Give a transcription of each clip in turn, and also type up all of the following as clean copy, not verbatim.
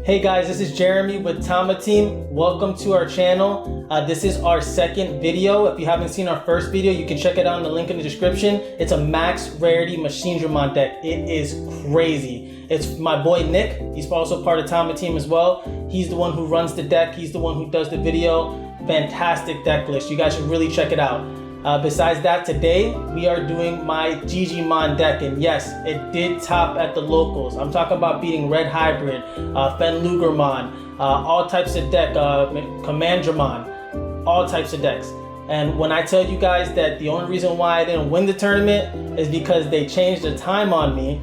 Hey guys, this is Jeremy with Tama Team. Welcome to our channel. This is our second video. If you haven't seen our first video, you can check it out in the link in the description. It's a max rarity Jijimon deck. It is crazy. It's my boy Nick. He's also part of Tama Team as well. He's the one who runs the deck. He's the one who does the video. Fantastic deck list. You guys should really check it out. Besides that, today we are doing my Jijimon deck, and yes, it did top at the locals. I'm talking about beating Red Hybrid, Fen Lugermon, all types of deck, Commandramon, all types of decks. And when I tell you guys that the only reason why I didn't win the tournament is because they changed the time on me,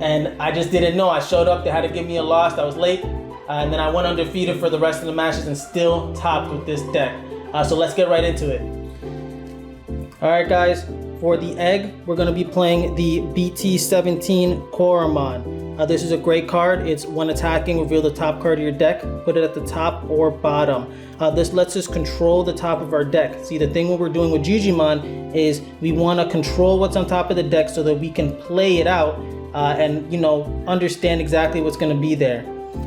and I just didn't know. I showed up, they had to give me a loss, I was late, and then I went undefeated for the rest of the matches and still topped with this deck. So let's get right into it. Alright guys, for the egg, we're going to be playing the BT15 Jijimon. This is a great card. It's when attacking, reveal the top card of your deck, put it at the top or bottom. This lets us control the top of our deck. See, the thing what we're doing with Jijimon is we want to control what's on top of the deck so that we can play it out and, you know, understand exactly what's going to be there.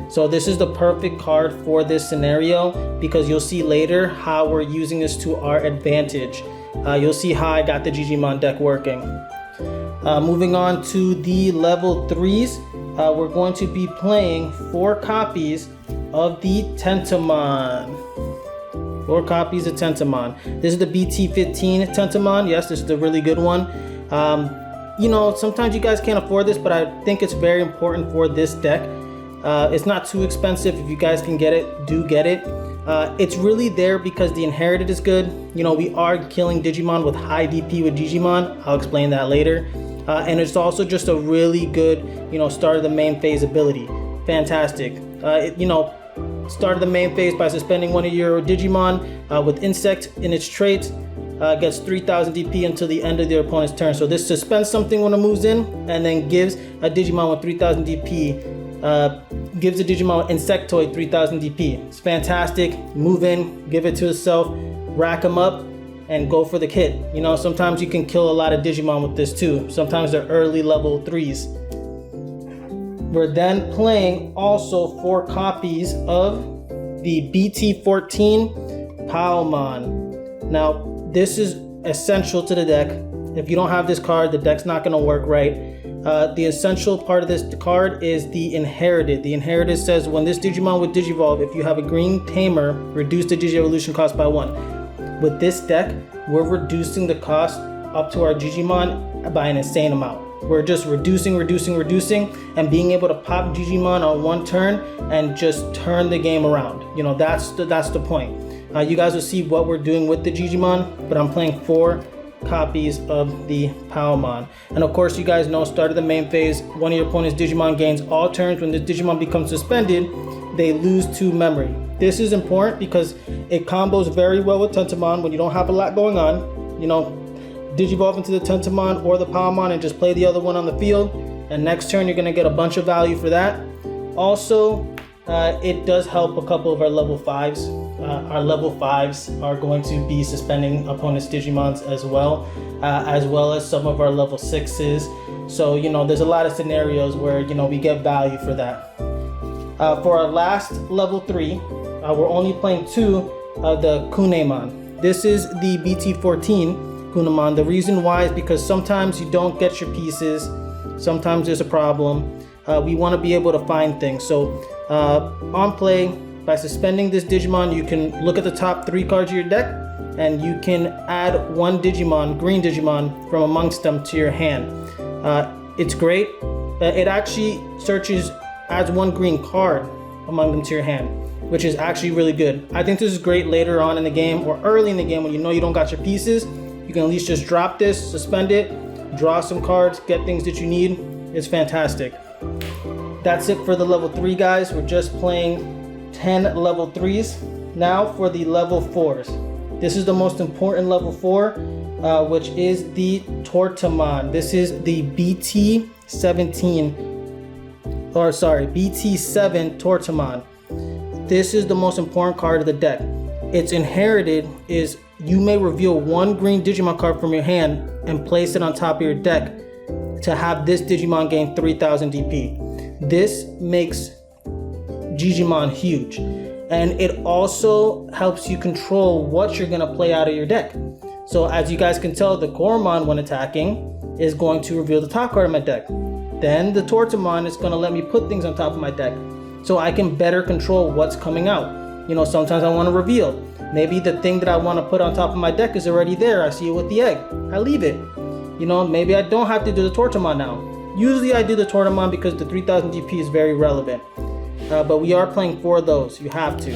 So this is the perfect card for this scenario because you'll see later how we're using this to our advantage. You'll see how I got the Jijimon deck working. Moving on to the level 3s, we're going to be playing 4 copies of the Tentomon. 4 copies of Tentomon. This is the BT15 Tentomon. Yes, this is the really good one. You know, sometimes you guys can't afford this, but I think it's very important for this deck. It's not too expensive. If you guys can get it, do get it. It's really there because the inherited is good. You know, we are killing Digimon with high DP with Jijimon. I'll explain that later. And it's also just a really good, you know, start of the main phase ability. Fantastic. You know, start of the main phase by suspending one of your Digimon with Insect in its trait. Gets 3000 DP until the end of their opponent's turn. So this suspends something when it moves in and then gives a Digimon with 3000 DP gives the Digimon Insectoid 3000 DP. It's fantastic. Move in, give it to itself, rack them up, and go for the kit. You know, sometimes you can kill a lot of Digimon with this too. Sometimes they're early level 3s. We're then playing also 4 copies of the BT14 Palmon. Now, this is essential to the deck. If you don't have this card, the deck's not going to work right. The essential part of this card is the inherited. The inherited says when this Digimon would Digivolve, if you have a green tamer, reduce the Digi-Evolution cost by 1. With this deck, we're reducing the cost up to our Jijimon by an insane amount. We're just reducing, and being able to pop Jijimon on 1 turn and just turn the game around. You know, that's the point. You guys will see what we're doing with the Jijimon, but I'm playing 4 copies of the Palmon. And of course, you guys know, start of the main phase, one of your opponent's Digimon gains all turns. When the Digimon becomes suspended, they lose 2 memory. This is important because it combos very well with Tentomon when you don't have a lot going on. You know, Digivolve into the Tentomon or the Palmon and just play the other one on the field. And next turn, you're going to get a bunch of value for that. Also, it does help a couple of our level 5s. Our level 5s are going to be suspending opponents' Digimons as well as some of our level 6s. So, you know, there's a lot of scenarios where, you know, we get value for that. For our last level 3, we're only playing 2 of the Kunemon. This is the BT14 Kunemon. The reason why is because sometimes you don't get your pieces. Sometimes there's a problem. We want to be able to find things. So, on play, by suspending this Digimon, you can look at the top 3 cards of your deck, and you can add 1 Digimon, green Digimon, from amongst them to your hand. It's great. It actually adds 1 green card among them to your hand, which is actually really good. I think this is great later on in the game or early in the game when you know you don't got your pieces. You can at least just drop this, suspend it, draw some cards, get things that you need. It's fantastic. That's it for the level 3 guys. We're just playing 10 level 3s. Now for the level 4s. This is the most important level 4, which is the Tortomon. This is the BT7 Tortomon. This is the most important card of the deck. Its inherited is you may reveal 1 green Digimon card from your hand and place it on top of your deck to have this Digimon gain 3000 DP. This makes Jijimon huge. And it also helps you control what you're gonna play out of your deck. So as you guys can tell, the Koromon when attacking is going to reveal the top card of my deck. Then the Tortomon is gonna let me put things on top of my deck, so I can better control what's coming out. You know, sometimes I wanna reveal. Maybe the thing that I wanna put on top of my deck is already there. I see it with the egg, I leave it. You know, maybe I don't have to do the Tortomon now. Usually I do the Tortomon because the 3000 DP is very relevant. But we are playing 4 of those, you have to.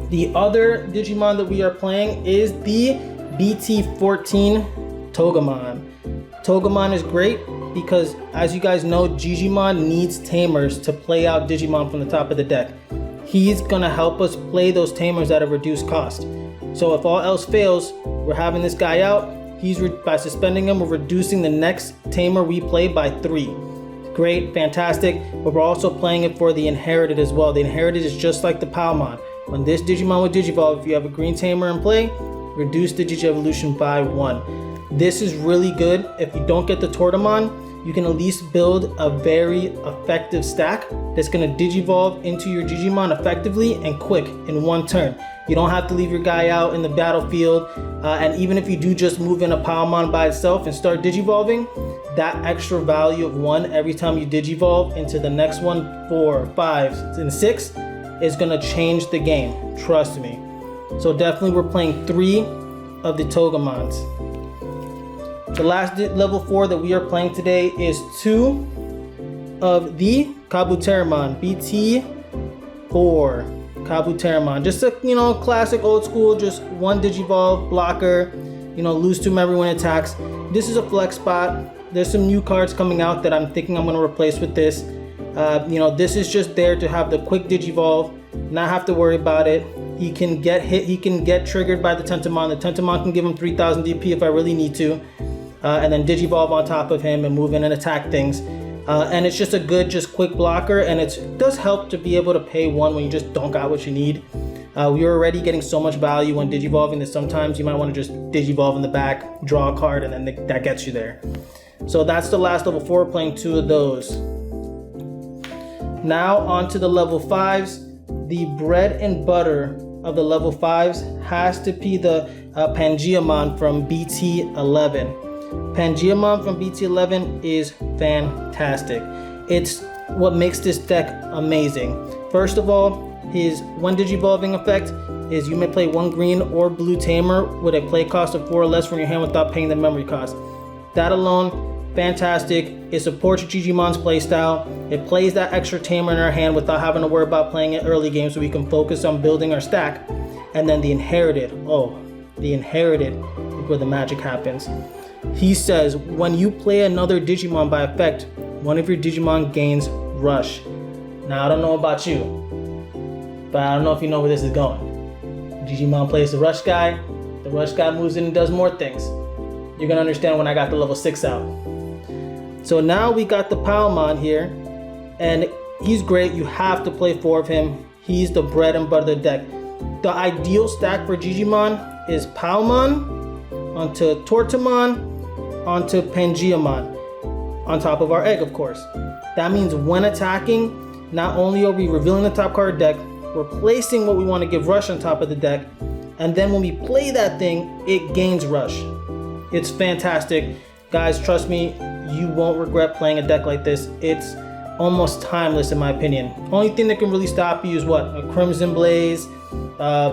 The other Digimon that we are playing is the BT14 Togemon. Togemon is great because, as you guys know, Jijimon needs tamers to play out Digimon from the top of the deck. He's gonna help us play those tamers at a reduced cost. So if all else fails, we're having this guy out. By suspending him, we're reducing the next tamer we play by 3. Great, fantastic, but we're also playing it for the Inherited as well. The Inherited is just like the Palmon. When this Digimon would Digivolve, if you have a green tamer in play, reduce the Digivolution by 1. This is really good. If you don't get the Tortomon, you can at least build a very effective stack that's going to Digivolve into your Jijimon effectively and quick in 1 turn. You don't have to leave your guy out in the battlefield, and even if you do just move in a Palmon by itself and start Digivolving, that extra value of 1 every time you Digivolve into the next one, 4, 5, and 6 is going to change the game, trust me. So definitely we're playing 3 of the Togemons. The last level 4 that we are playing today is 2 of the Kabuterimon, BT4 Kabuterimon. Just a, you know, classic old school, just 1 Digivolve blocker, you know, lose to memory when it attacks. This is a flex spot. There's some new cards coming out that I'm thinking I'm going to replace with this. You know, this is just there to have the quick Digivolve, not have to worry about it. He can get hit, he can get triggered by the Tentomon. The Tentomon can give him 3000 DP if I really need to. And then Digivolve on top of him and move in and attack things. And it's just a good, just quick blocker, and it does help to be able to pay 1 when you just don't got what you need. We're already getting so much value when Digivolving that sometimes you might want to just Digivolve in the back, draw a card, and then that gets you there. So that's the last level 4, playing 2 of those. Now on to the level 5s. The bread and butter of the level 5s has to be the Pangeamon from BT11. Pangeamon from BT11 is fantastic. It's what makes this deck amazing. First of all, his 1 Digivolving effect is you may play 1 green or blue tamer with a play cost of 4 or less from your hand without paying the memory cost. That alone, fantastic. It supports your Jijimon's playstyle. It plays that extra tamer in our hand without having to worry about playing it early game, so we can focus on building our stack. And then the Inherited, the Inherited is where the magic happens. He says, when you play another Digimon by effect, 1 of your Digimon gains Rush. Now, I don't know about you, but I don't know if you know where this is going. Digimon plays the Rush guy moves in and does more things. You're gonna understand when I got the level 6 out. So now we got the Palmon here, and he's great. You have to play 4 of him. He's the bread and butter of the deck. The ideal stack for Jijimon is Palmon onto Tortomon onto Pangeamon on top of our egg, of course. That means when attacking, not only are we revealing the top card deck, we're placing what we want to give Rush on top of the deck, and then when we play that thing, it gains Rush. It's fantastic. Guys, trust me, you won't regret playing a deck like this. It's almost timeless in my opinion. Only thing that can really stop you is what? A Crimson Blaze,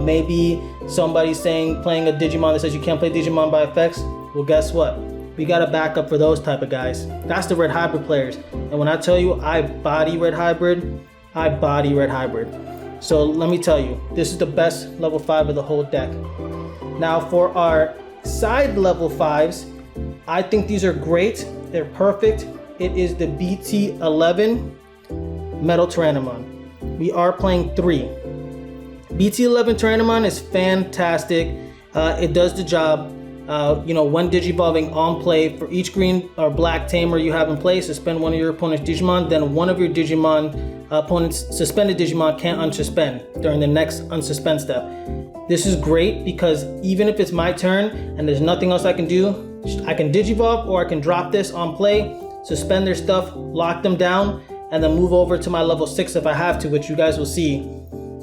maybe somebody playing a Digimon that says you can't play Digimon by effects. Well, guess what? We got a backup for those type of guys. That's the Red Hybrid players. And when I tell you I body Red Hybrid, I body Red Hybrid. So let me tell you, this is the best level 5 of the whole deck. Now for our side level 5s, I think these are great. They're perfect. It is the BT11 Metal Tyrannomon. We are playing 3. BT11 Tyrannomon is fantastic. It does the job. When Digivolving on play, for each green or black tamer you have in play, suspend 1 of your opponent's Digimon, then 1 of your opponent's suspended Digimon can't unsuspend during the next unsuspend step. This is great because even if it's my turn and there's nothing else I can do, I can Digivolve or I can drop this on play, suspend their stuff, lock them down, and then move over to my level 6 if I have to, which you guys will see.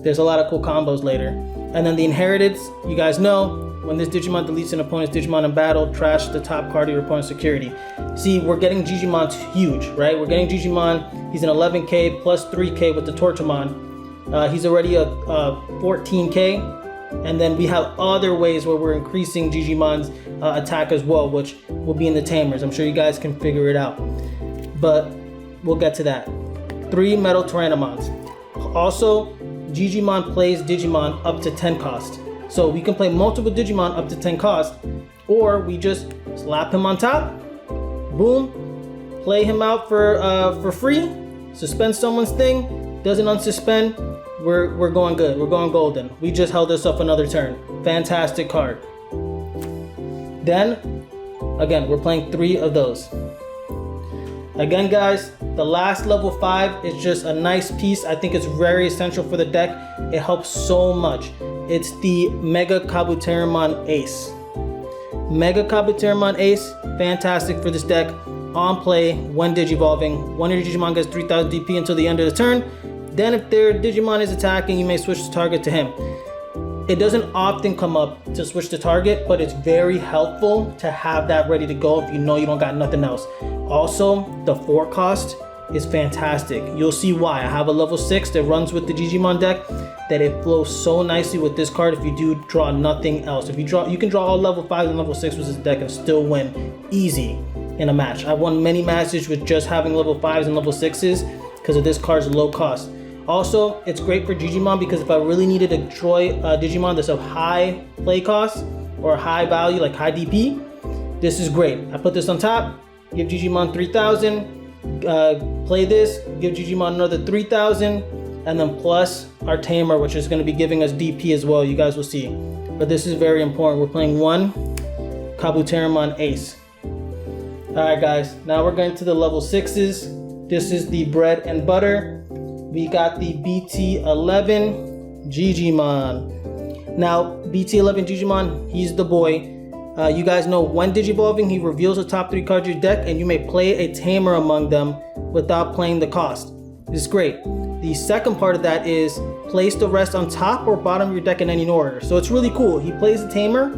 There's a lot of cool combos later. And then the inheritance, you guys know, when this Digimon deletes an opponent's Digimon in battle, trash the top card of your opponent's security. See, we're getting Jijimon's huge, right? We're getting Jijimon, he's an 11k plus 3k with the Tortomon. He's already a 14k. And then we have other ways where we're increasing Jijimon's attack as well, which will be in the Tamers. I'm sure you guys can figure it out. But we'll get to that. 3 Metal Tyrannomons. Also, Jijimon plays Digimon up to 10 cost. So we can play multiple Digimon up to 10 cost, or we just slap him on top, boom, play him out for free, suspend someone's thing, doesn't unsuspend, we're going good, we're going golden. We just held this up another turn. Fantastic card. Then, again, we're playing 3 of those. Again, guys, the last level 5 is just a nice piece. I think it's very essential for the deck. It helps so much. It's the Mega Kabuterimon Ace. Mega Kabuterimon Ace, fantastic for this deck. On play, when Digivolving, one of your Digimon gets 3000 DP until the end of the turn. Then if their Digimon is attacking, you may switch the target to him. It doesn't often come up to switch the target, but it's very helpful to have that ready to go if you know you don't got nothing else. Also, the 4 cost is fantastic. You'll see why. I have a level 6 that runs with the Jijimon deck that it flows so nicely with this card if you do draw nothing else. If you draw, you can draw all level 5s and level 6 with this deck and still win easy in a match. I've won many matches with just having level 5s and level 6s because of this card's low cost. Also, it's great for Jijimon because if I really needed to destroy a Digimon that's of high play cost or high value, like high DP, this is great. I put this on top, give Jijimon 3000, play this, give Jijimon another 3000, and then plus our Tamer, which is going to be giving us DP as well. You guys will see. But this is very important. We're playing 1 Kabuterimon Ace. Alright guys, now we're going to the level 6s. This is the bread and butter. We got the BT15 Jijimon. Now, BT15 Jijimon, he's the boy. You guys know when Digivolving, he reveals the top 3 cards of your deck and you may play a Tamer among them without playing the cost. This is great. The second part of that is place the rest on top or bottom of your deck in any order. So it's really cool. He plays the Tamer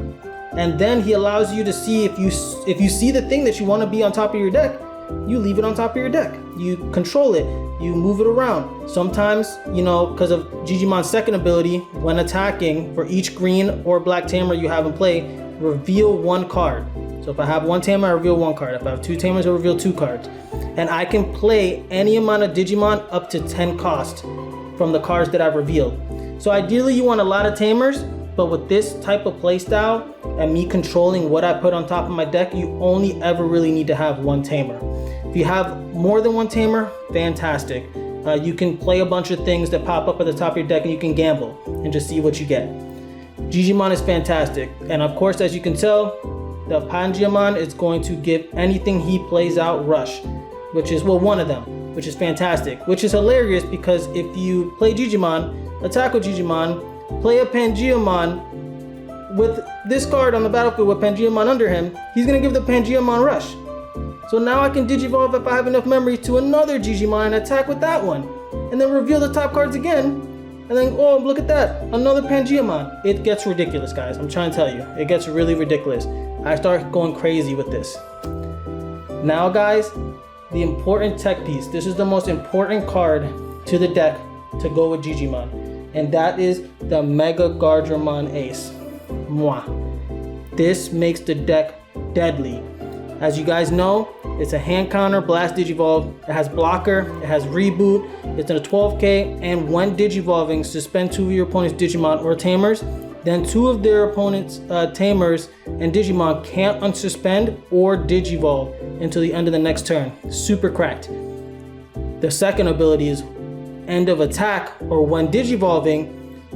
and then he allows you to see if you see the thing that you want to be on top of your deck, you leave it on top of your deck. You control it. You move it around. Sometimes, you know, because of Jijimon's second ability, when attacking, for each green or black Tamer you have in play, reveal 1 card. So if I have 1 Tamer, I reveal 1 card. If I have 2 Tamers, I reveal 2 cards. And I can play any amount of Digimon up to 10 cost from the cards that I've revealed. So ideally you want a lot of Tamers, but with this type of playstyle and me controlling what I put on top of my deck, you only ever really need to have 1 Tamer. If you have more than 1 Tamer, fantastic. You can play a bunch of things that pop up at the top of your deck and you can gamble and just see what you get. Jijimon is fantastic. And of course, as you can tell, the Pangeamon is going to give anything he plays out rush, which is, well, one of them, which is fantastic. Which is hilarious because if you play Jijimon, attack with Jijimon, play a Pangeamon with this card on the battlefield with Pangeamon under him, he's going to give the Pangeamon rush. So now I can Digivolve if I have enough memory to another Jijimon and attack with that one. And then reveal the top cards again. And then, oh, look at that, another Pangeamon. It gets ridiculous, guys. I'm trying to tell you. It gets really ridiculous. I start going crazy with this. Now, guys, the important tech piece. This is the most important card to the deck to go with Jijimon. And that is the Mega Gardramon Ace. Mwah. This makes the deck deadly. As you guys know, it's a hand counter blast Digivolve. It has blocker, it has reboot, it's in a 12k, and when Digivolving, suspend 2 of your opponent's Digimon or Tamers, then 2 of their opponent's Tamers and Digimon can't unsuspend or Digivolve until the end of the next turn. Super cracked. The second ability is end of attack, or when Digivolving,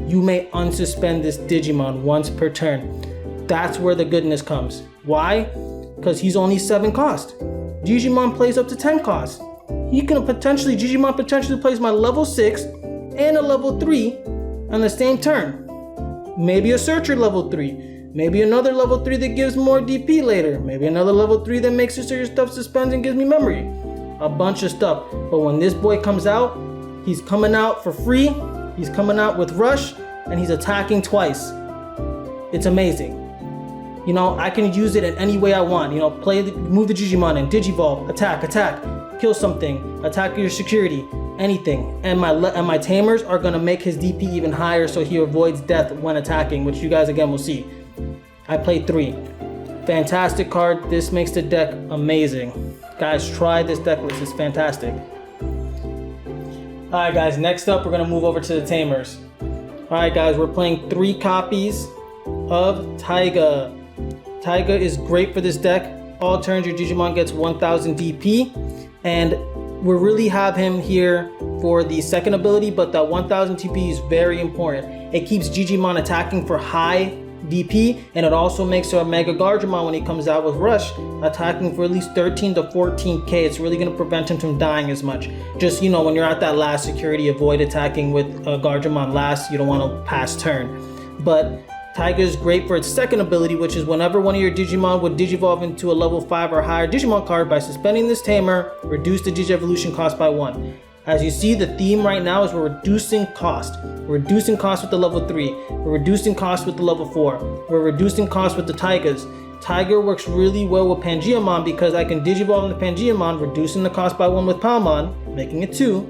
you may unsuspend this Digimon once per turn. That's where the goodness comes. Why? Because he's only 7 cost. Jijimon plays up to 10 cost. Jijimon potentially plays my level 6 and a level 3 on the same turn. Maybe a Searcher level 3. Maybe another level 3 that gives more DP later. Maybe another level 3 that makes your stuff suspend and gives me memory. a bunch of stuff. But when this boy comes out, he's coming out for free. He's coming out with rush, and he's attacking twice. It's amazing. You know, I can use it in any way I want. You know, move the Jijimon and Digivolve, attack, kill something, attack your security, anything. And my tamers are gonna make his DP even higher, so he avoids death when attacking, which you guys again will see. I played 3. Fantastic card. This makes the deck amazing. Guys, try this deck list. It's fantastic. Alright guys, next up we're gonna move over to the tamers. Alright guys, we're playing 3 copies of Taiga. Taiga is great for this deck. All turns your Jijimon gets 1000 DP, and we really have him here for the second ability, but that 1000 DP is very important. It keeps Jijimon attacking for high DP, and it also makes our Mega Gargemon, when he comes out with Rush, attacking for at least 13 to 14k. It's really going to prevent him from dying as much. Just, you know, when you're at that last security, avoid attacking with Gargemon last. You don't want to pass turn. But Taiga is great for its second ability, which is whenever one of your Digimon would Digivolve into a level 5 or higher Digimon card, by suspending this tamer, reduce the Digievolution cost by 1. As you see, the theme right now is we're reducing cost. We're reducing cost with the level 3. We're reducing cost with the level 4. We're reducing cost with the Taigas. Tiger works really well with Pangeamon because I can Digivolve into Pangeamon, reducing the cost by 1 with Palmon, making it 2.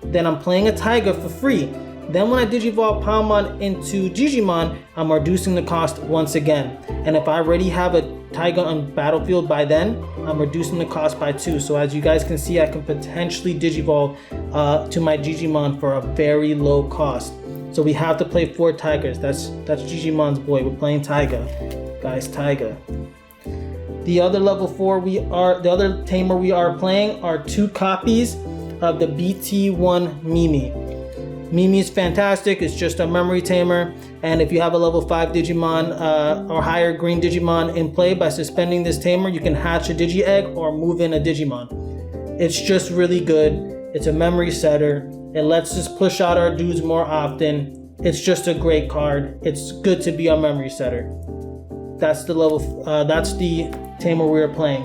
Then I'm playing a Taiga for free. Then when I Digivolve Palmon into Jijimon, I'm reducing the cost once again. And if I already have a Taiga on battlefield by then, I'm reducing the cost by 2. So as you guys can see, I can potentially Digivolve to my Jijimon for a very low cost. So we have to play 4 Tigers. That's Jijimon's boy. We're playing Taiga. Guys, Taiga. The other level 4 the other tamer we are playing are 2 copies of the BT1 Mimi. Mimi is fantastic. It's just a memory tamer, and if you have a level 5 Digimon or higher green Digimon in play, by suspending this tamer, you can hatch a Digi-Egg or move in a Digimon. It's just really good. It's a memory setter. It lets us push out our dudes more often. It's just a great card. It's good to be a memory setter. That's the tamer we are playing.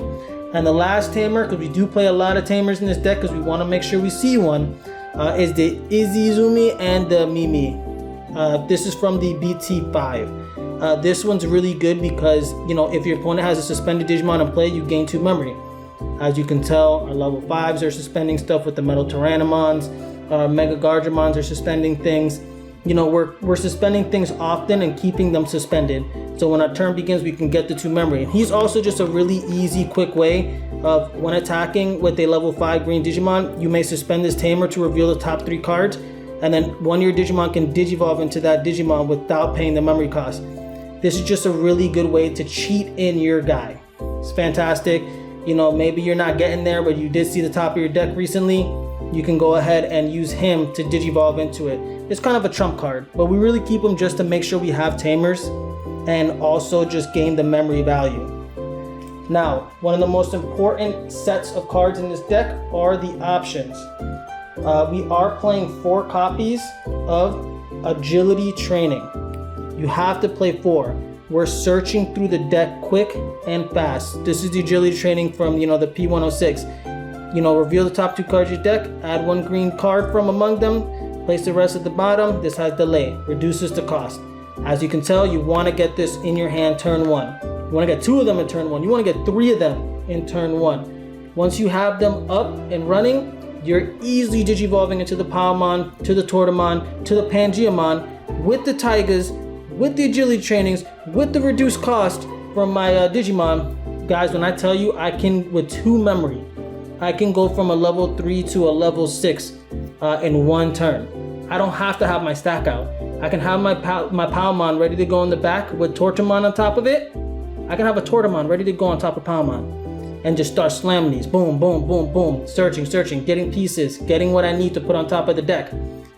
And the last tamer, because we do play a lot of tamers in this deck because we want to make sure we see one, is the Izizumi and the Mimi. This is from the BT5. This one's really good because, you know, if your opponent has a suspended Digimon in play, you gain 2 memory. As you can tell, our level 5s are suspending stuff with the Metal Tyrannomons. Mega Gargemons are suspending things. You know, we're suspending things often and keeping them suspended. So when our turn begins, we can get the 2 memory. He's also just a really easy, quick way of, when attacking with a level 5 green Digimon, you may suspend this tamer to reveal the top 3 cards, and then one of your Digimon can Digivolve into that Digimon without paying the memory cost. This is just a really good way to cheat in your guy. It's fantastic. You know, maybe you're not getting there, but you did see the top of your deck recently. You can go ahead and use him to Digivolve into it. It's kind of a trump card, but we really keep him just to make sure we have tamers and also just gain the memory value. Now, one of the most important sets of cards in this deck are the options. We are playing 4 copies of Agility Training. You have to play 4. We're searching through the deck quick and fast. This is the Agility Training from, you know, the P106. You know, reveal the top 2 cards of your deck, add 1 green card from among them, place the rest at the bottom. This has delay, reduces the cost. As you can tell, you want to get this in your hand turn 1. You want to get 2 of them in turn 1. You want to get 3 of them in turn 1. Once you have them up and running, you're easily Digivolving into the Palmon, to the Tortamon, to the Pangeamon, with the Taigas, with the Agility Trainings, with the reduced cost from my Digimon. Guys, when I tell you, I can, with 2 memory, I can go from a level 3 to a level 6 in 1 turn. I don't have to have my stack out. I can have my Palmon ready to go in the back with Tortamon on top of it. I can have a Tortamon ready to go on top of Palmon and just start slamming these. Boom, boom, boom, boom. Searching, getting pieces, getting what I need to put on top of the deck.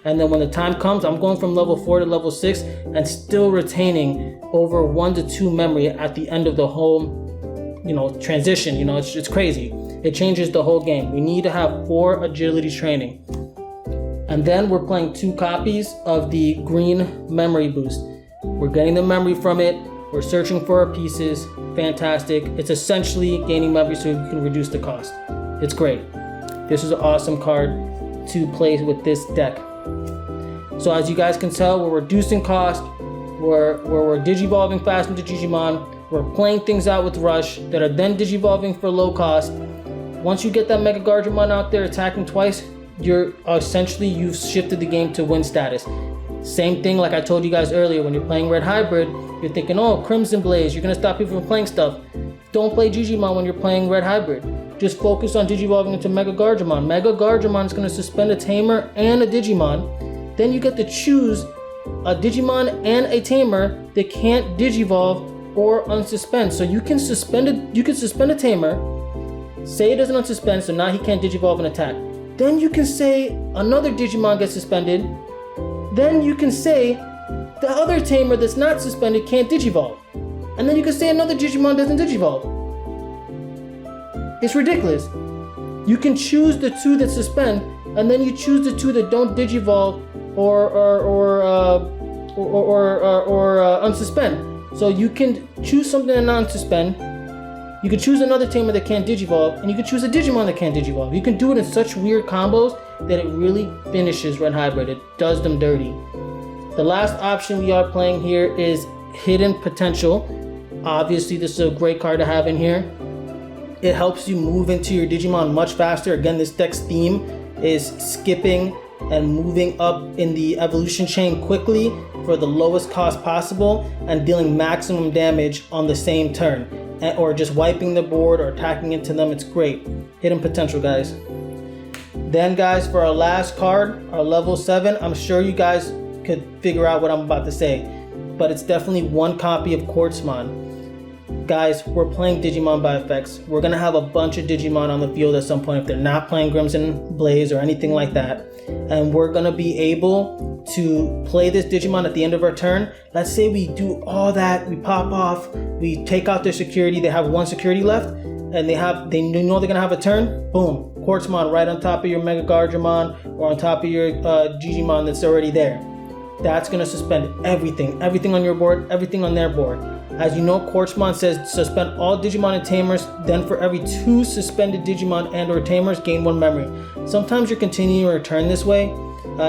And then when the time comes, I'm going from level 4 to level 6 and still retaining over 1 to 2 memory at the end of the whole, you know, transition. You know, it's crazy. It changes the whole game. We need to have 4 Agility Training. And then we're playing 2 copies of the green memory boost. We're getting the memory from it. We're searching for our pieces. Fantastic. It's essentially gaining memory so you can reduce the cost. It's great. this is an awesome card to play with this deck. So as you guys can tell, we're reducing cost, we're digivolving fast into Jijimon, we're playing things out with Rush that are then digivolving for low cost. Once you get that Mega Guardian out there attacking twice, you've shifted the game to win status. Same thing like I told you guys earlier, when you're playing Red Hybrid, you're thinking, oh, Crimson Blaze, you're gonna stop people from playing stuff. Don't play Jijimon when you're playing Red Hybrid. Just focus on digivolving into Mega Guardian. Mega Guardian is gonna suspend a Tamer and a Digimon. Then you get to choose a Digimon and a Tamer that can't digivolve or unsuspend. So you can suspend a Tamer, say it doesn't unsuspend, so now he can't digivolve and attack. Then you can say another Digimon gets suspended. Then you can say the other Tamer that's not suspended can't digivolve. And then you can say another Digimon doesn't digivolve. It's ridiculous. You can choose the two that suspend, and then you choose the two that don't digivolve or unsuspend. So you can choose something that non-suspend. You can choose another Tamer that can't digivolve, and you can choose a Digimon that can't digivolve. You can do it in such weird combos that it really finishes Red Hybrid. It does them dirty. The last option we are playing here is Hidden Potential. Obviously, this is a great card to have in here. It helps you move into your Digimon much faster. Again, this deck's theme is skipping and moving up in the evolution chain quickly for the lowest cost possible and dealing maximum damage on the same turn, or just wiping the board or attacking into them. It's great. Hidden Potential, guys. Then guys, for our last card, our level 7, I'm sure you guys could figure out what I'm about to say, but it's definitely one copy of Quartzmon. Guys, we're playing Digimon by effects. We're gonna have a bunch of Digimon on the field at some point if they're not playing Crimson Blaze or anything like that. And we're gonna be able to play this Digimon at the end of our turn. Let's say we do all that, we pop off, we take out their security, they have one security left, and they know they're gonna have a turn. Boom, Quartzmon right on top of your Mega Guardian or on top of your Jijimon that's already there. That's gonna suspend everything on your board, everything on their board. As you know, Quartzmon says suspend all Digimon and Tamers, then for every 2 suspended Digimon and or Tamers, gain 1 memory. Sometimes you're continuing your turn this way.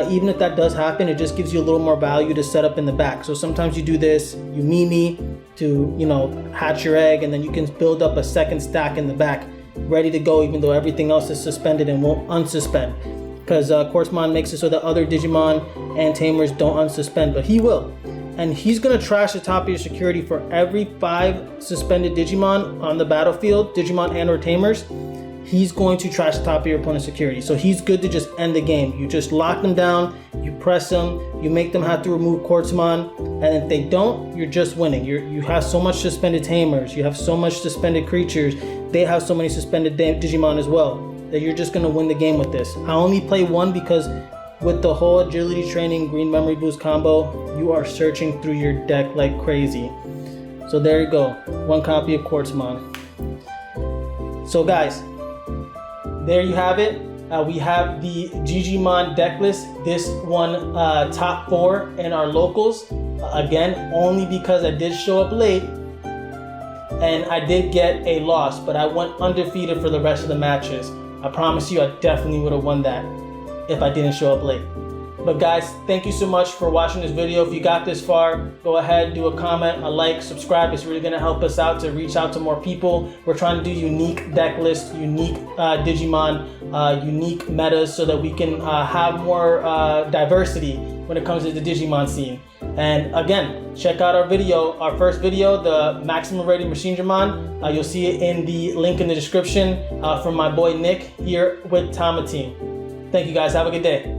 Even if that does happen, it just gives you a little more value to set up in the back. So sometimes you do this, you Mimi to, hatch your egg, and then you can build up a second stack in the back, ready to go even though everything else is suspended and won't unsuspend. Because Quartzmon makes it so that other Digimon and Tamers don't unsuspend, but he will. And he's gonna trash the top of your security for every 5 suspended Digimon on the battlefield, Digimon and or Tamers. He's going to trash the top of your opponent's security. So he's good to just end the game. You just lock them down, you press them, you make them have to remove Quartzmon, and if they don't, you're just winning. You have so much suspended Tamers, you have so much suspended creatures, they have so many suspended Digimon as well, that you're just gonna win the game with this. I only play one because with the whole agility training green memory boost combo, you are searching through your deck like crazy. So there you go, 1 copy of Quartzmon. So guys, there you have it. We have the Jijimon deck list. This one top 4 in our locals. Again, only because I did show up late and I did get a loss, but I went undefeated for the rest of the matches. I promise you I definitely would have won that if I didn't show up late. But guys, thank you so much for watching this video. If you got this far, go ahead, do a comment, a like, subscribe. It's really gonna help us out to reach out to more people. We're trying to do unique deck lists, unique Digimon, unique metas, so that we can have more diversity when it comes to the Digimon scene. And again, check out our video, our first video, the maximum rated Machinedramon. You'll see it in the link in the description from my boy Nick here with Tama Team. Thank you guys, have a good day.